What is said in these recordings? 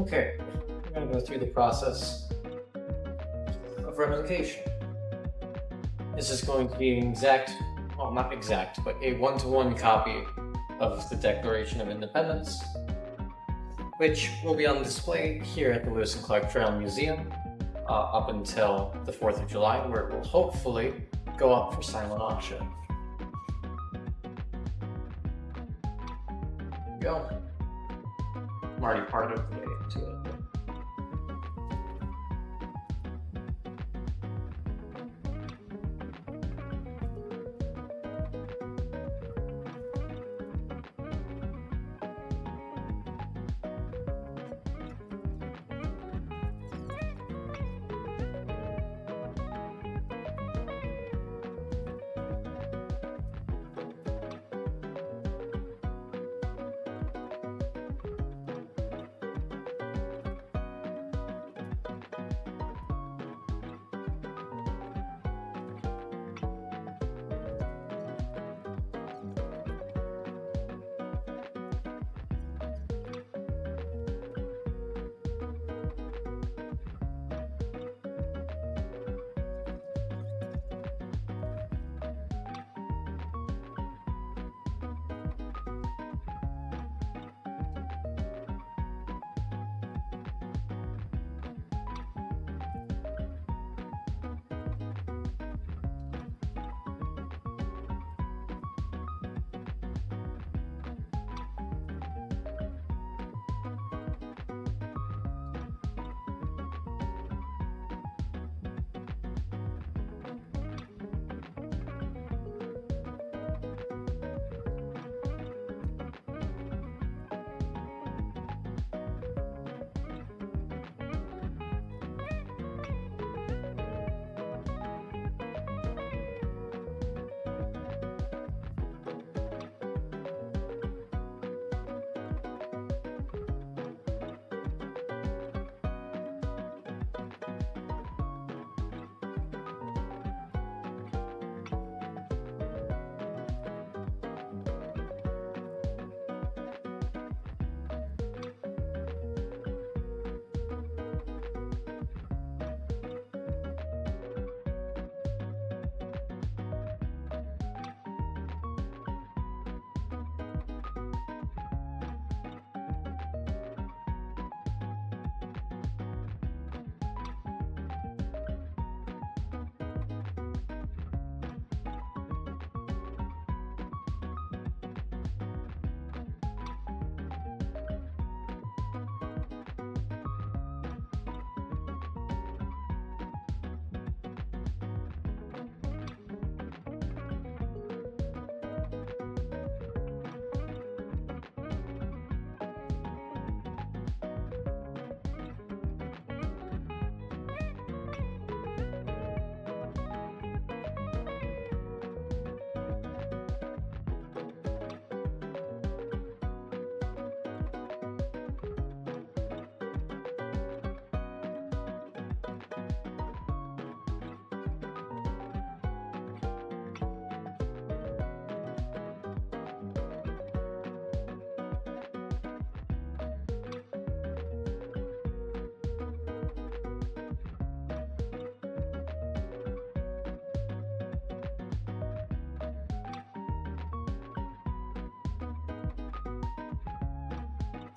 Okay, we're going to go through the process of replication. This is going to be an exact, well, not exact, but a one-to-one copy of the Declaration of Independence, which will be on display here at the Lewis and Clark Trail Museum up until the 4th of July, where it will hopefully go up for silent auction. There we go. I'm already part of the way into it.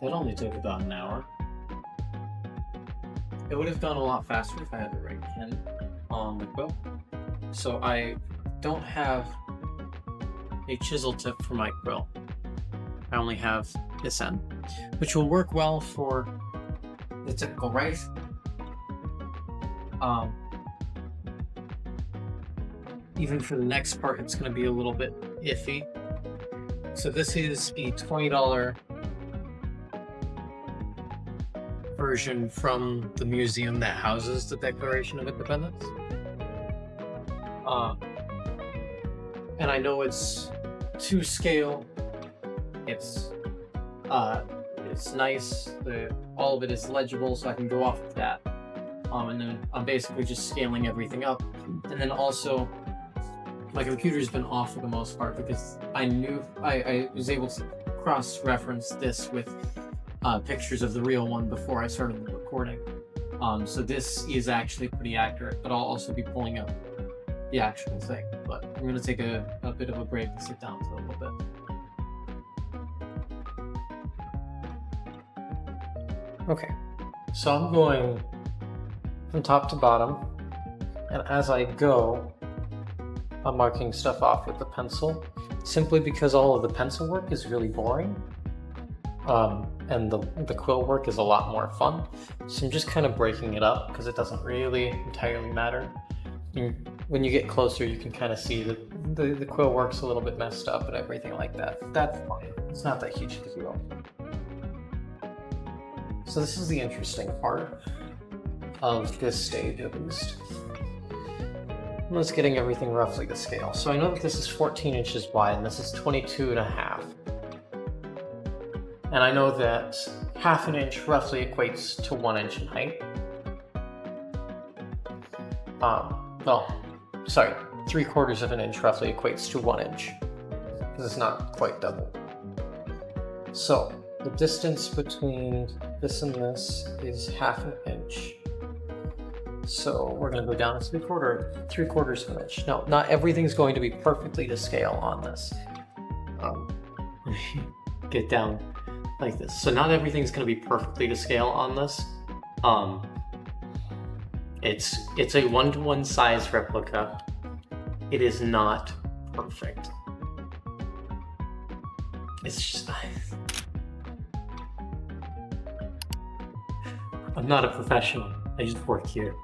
That only took about an hour. It would have gone a lot faster if I had the right pen on the quill. So I don't have a chisel tip for my quill. I only have this end, which will work well for the typical write. Even for the next part, it's going to be a little bit iffy. So this is a $20 version from the museum that houses the Declaration of Independence. And I know it's to scale. It's nice. All of it is legible, so I can go off of that. And then I'm basically just scaling everything up. And then also, my computer's been off for the most part because I knew I was able to cross-reference this with pictures of the real one before I started the recording. So this is actually pretty accurate, but I'll also be pulling up the actual thing. But I'm going to take a bit of a break and sit down for a little bit. Okay, so I'm going from top to bottom, and as I go, I'm marking stuff off with the pencil, simply because all of the pencil work is really boring, and the quill work is a lot more fun. So I'm just kind of breaking it up because it doesn't really entirely matter. When you get closer, you can kind of see that the quill work's a little bit messed up and everything like that. That's fine. It's not that huge of a deal. So this is the interesting part of this stage, at least. Let's getting everything roughly to scale. So I know that this is 14 inches wide and this is 22.5. And I know that half an inch roughly equates to 1 inch in height. Well, sorry, 3/4 of an inch roughly equates to 1 inch, because it's not quite double. So the distance between this and this is half an inch. So we're going to go down to 3/4 of an inch. No, not everything's going to be perfectly to scale on this. Get down like this. So not everything's going to be perfectly to scale on this. It's a 1-to-1 size replica. It is not perfect. It's just... I'm not a professional. I just work here.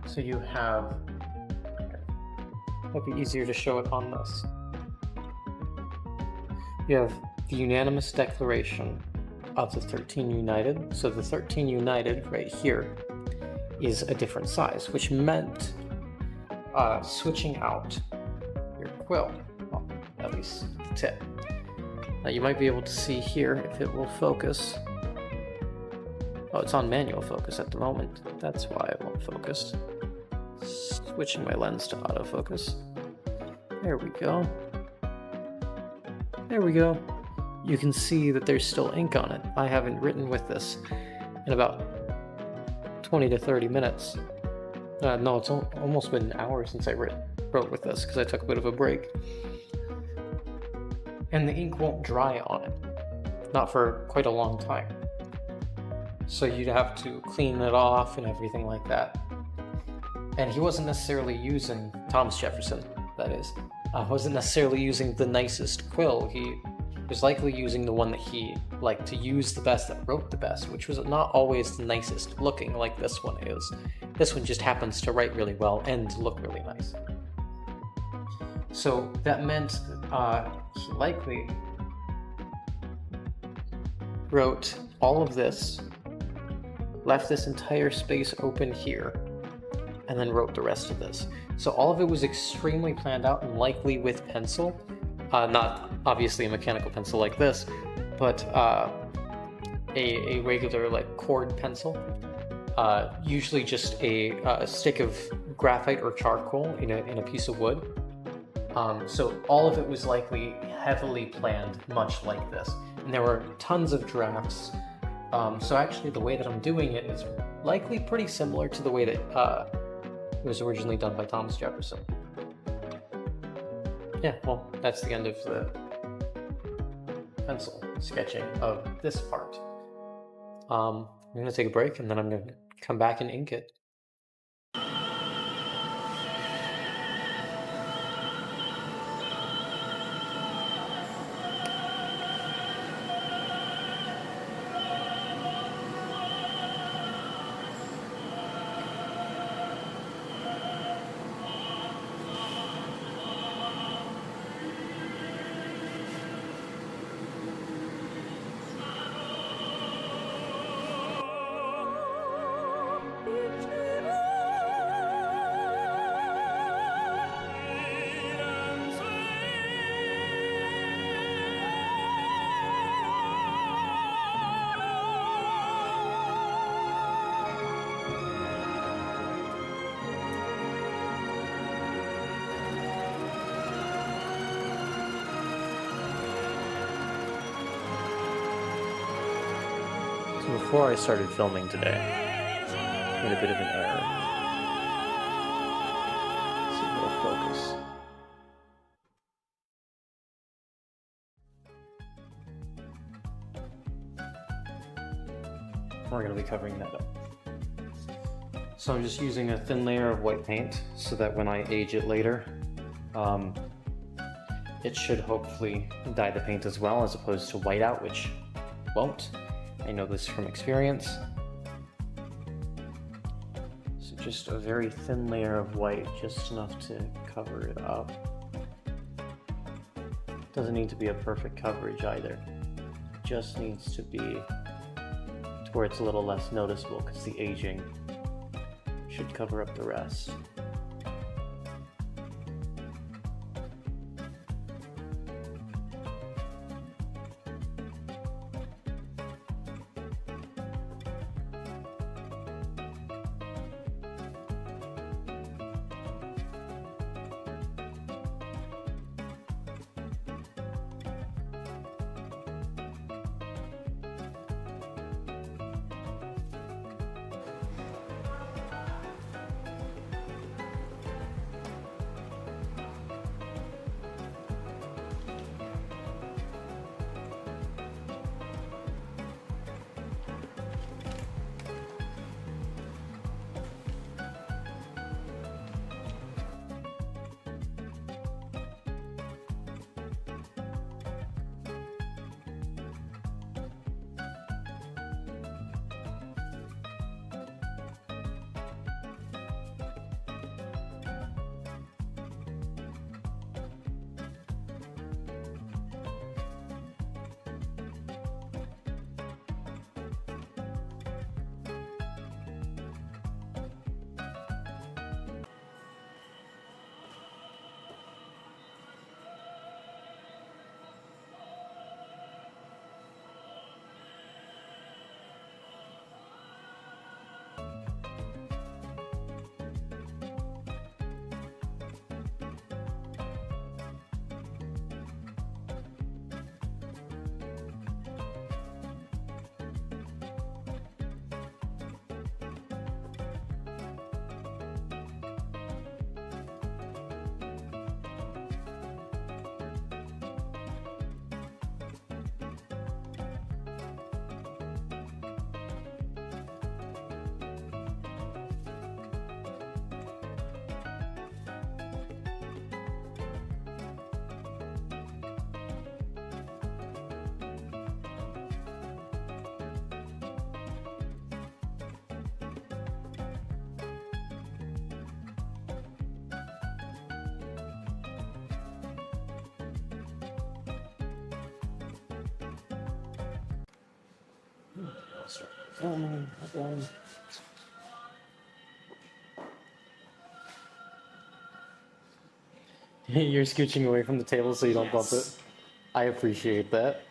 So you have, might be easier to show it on this. You have the unanimous declaration of the 13 United. So the 13 United right here is a different size, which meant switching out your quill, well, at least the tip. Now you might be able to see here if it will focus. Oh, it's on manual focus at the moment. That's why it won't focus. Switching my lens to autofocus. There we go. There we go. You can see that there's still ink on it. I haven't written with this in about 20 to 30 minutes. No, it's almost been an hour since I wrote with this because I took a bit of a break. And the ink won't dry on it. Not for quite a long time. So you'd have to clean it off and everything like that. And he wasn't necessarily using, Thomas Jefferson, that is, wasn't necessarily using the nicest quill. He was likely using the one that he liked to use the best, that wrote the best, which was not always the nicest looking like this one is. This one just happens to write really well and look really nice. So that meant that he likely wrote all of this, left this entire space open here, and then wrote the rest of this. So all of it was extremely planned out and likely with pencil. Not obviously a mechanical pencil like this, but a regular like cord pencil. Usually just a stick of graphite or charcoal in a piece of wood. So all of it was likely heavily planned, much like this. And there were tons of drafts. So actually the way that I'm doing it is likely pretty similar to the way that It was originally done by Thomas Jefferson. Yeah, well, that's the end of the pencil sketching of this part. I'm going to take a break, and then I'm going to come back and ink it. So before I started filming today, I made a bit of an error. Let's see if it'll focus. We're going to be covering that up. So I'm just using a thin layer of white paint so that when I age it later, it should hopefully dye the paint as well, as opposed to whiteout, which won't. I know this from experience. So just a very thin layer of white, just enough to cover it up. Doesn't need to be a perfect coverage either. Just needs to be to where it's a little less noticeable, because the aging should cover up the rest. Start filming again. You're scooching away from the table so you don't bump it. I appreciate that.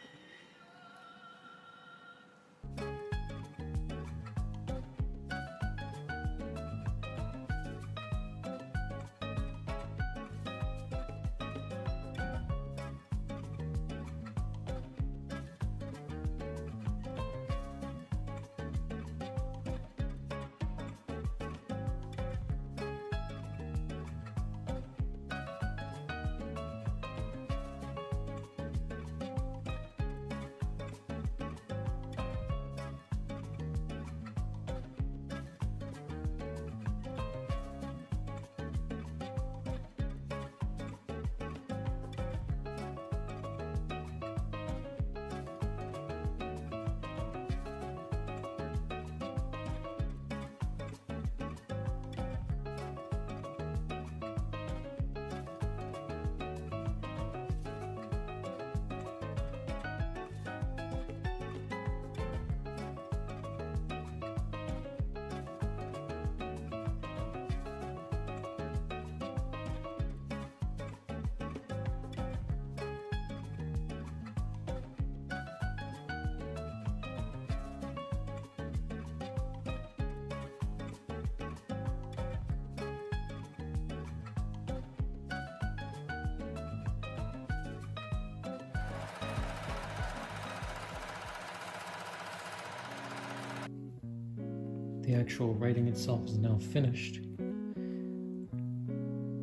the actual writing itself is now finished.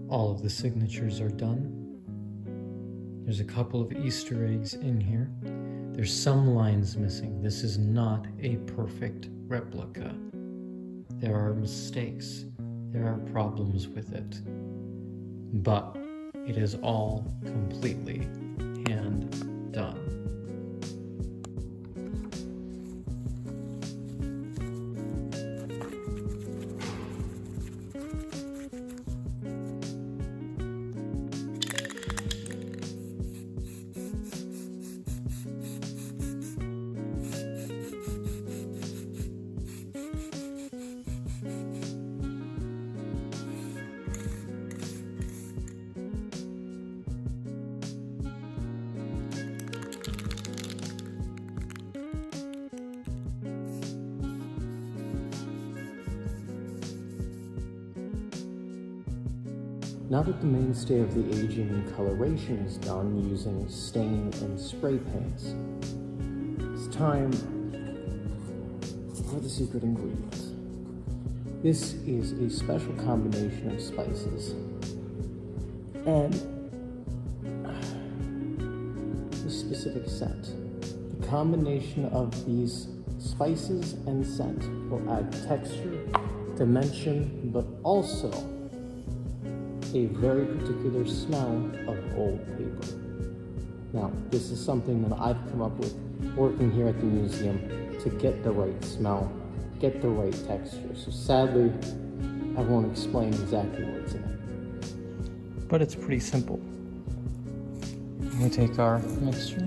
All of the signatures are done. There's a couple of Easter eggs in here. There's some lines missing. This is not a perfect replica. There are mistakes. There are problems with it. But it is all completely hand done. Now that the mainstay of the aging and coloration is done using stain and spray paints, it's time for the secret ingredient. This is a special combination of spices and a specific scent. The combination of these spices and scent will add texture, dimension, but also a very particular smell of old paper. Now, this is something that I've come up with working here at the museum to get the right smell, get the right texture. So sadly, I won't explain exactly what's in it. But it's pretty simple. We take our mixture,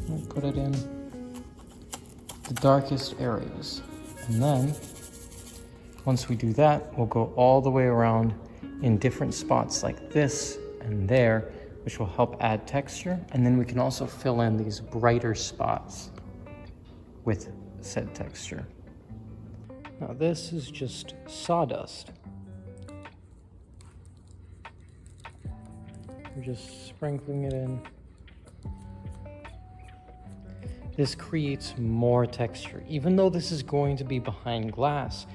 we put it in the darkest areas, and then once we do that, we'll go all the way around in different spots like this and there, which will help add texture. And then we can also fill in these brighter spots with said texture. Now this is just sawdust. We're just sprinkling it in. This creates more texture. Even though this is going to be behind glass,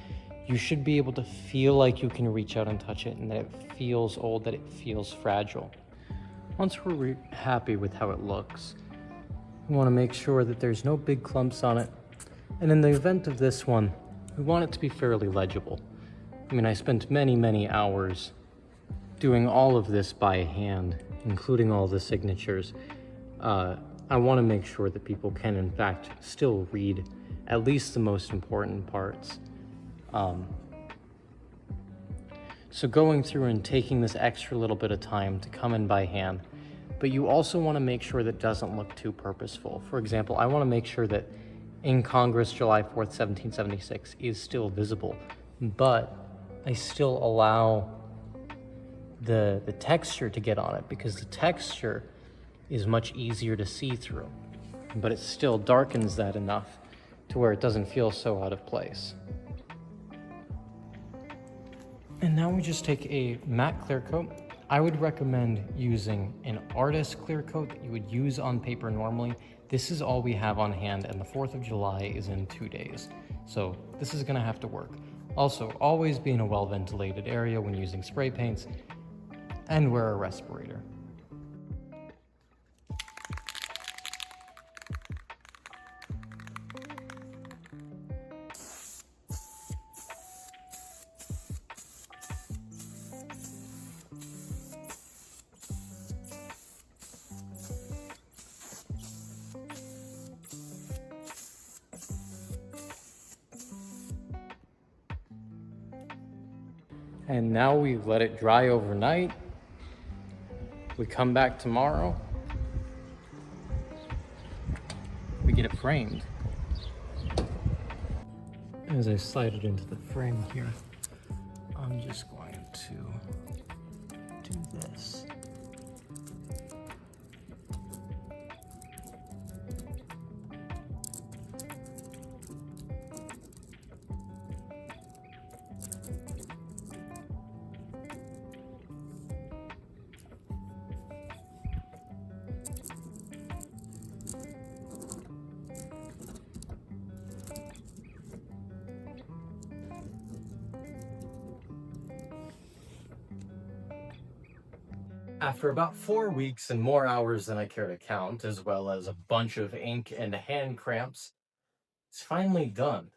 you should be able to feel like you can reach out and touch it and that it feels old, that it feels fragile. Once we're happy with how it looks, we want to make sure that there's no big clumps on it. And in the event of this one, we want it to be fairly legible. I mean, I spent many hours doing all of this by hand, including all the signatures. I want to make sure that people can, in fact, still read at least the most important parts. So going through and taking this extra little bit of time to come in by hand, but you also want to make sure that it doesn't look too purposeful. For example, I want to make sure that in Congress, July 4th, 1776 is still visible, but I still allow the texture to get on it because the texture is much easier to see through, but it still darkens that enough to where it doesn't feel so out of place. And now we just take a matte clear coat. I would recommend using an artist clear coat that you would use on paper normally. This is all we have on hand, and the 4th of July is in 2 days. So this is gonna have to work. Also, always be in a well-ventilated area when using spray paints, and wear a respirator. And now we let it dry overnight. We come back tomorrow. We get it framed. As I slide it into the frame here, I'm just going to do this. After about 4 weeks and more hours than I care to count, as well as a bunch of ink and hand cramps, it's finally done.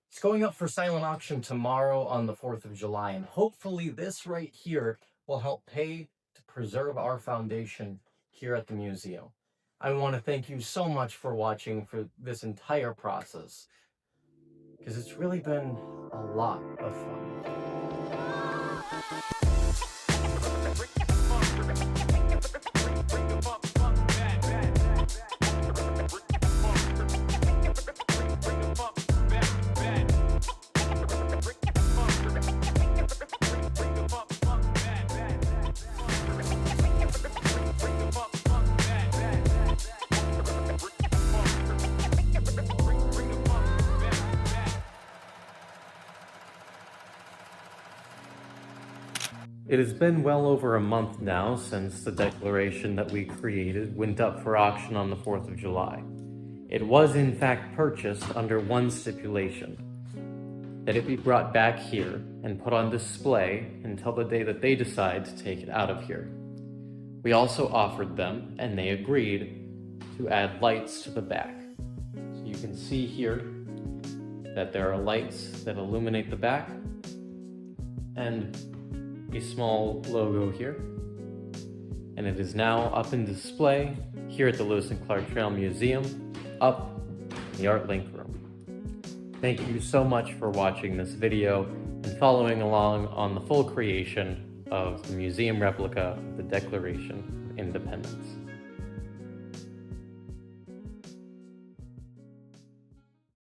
It's going up for silent auction tomorrow on the 4th of July, and hopefully this right here will help pay to preserve our foundation here at the museum. I want to thank you so much for watching for this entire process, because it's really been a lot of fun. It has been well over a month now since the declaration that we created went up for auction on the 4th of July. It was in fact purchased under one stipulation: that it be brought back here and put on display until the day that they decide to take it out of here. We also offered them, and they agreed, to add lights to the back. So you can see here that there are lights that illuminate the back, and a small logo here, and it is now up in display here at the Lewis and Clark Trail Museum, up in the Art Link room. Thank you so much for watching this video and following along on the full creation of the museum replica of the Declaration of Independence.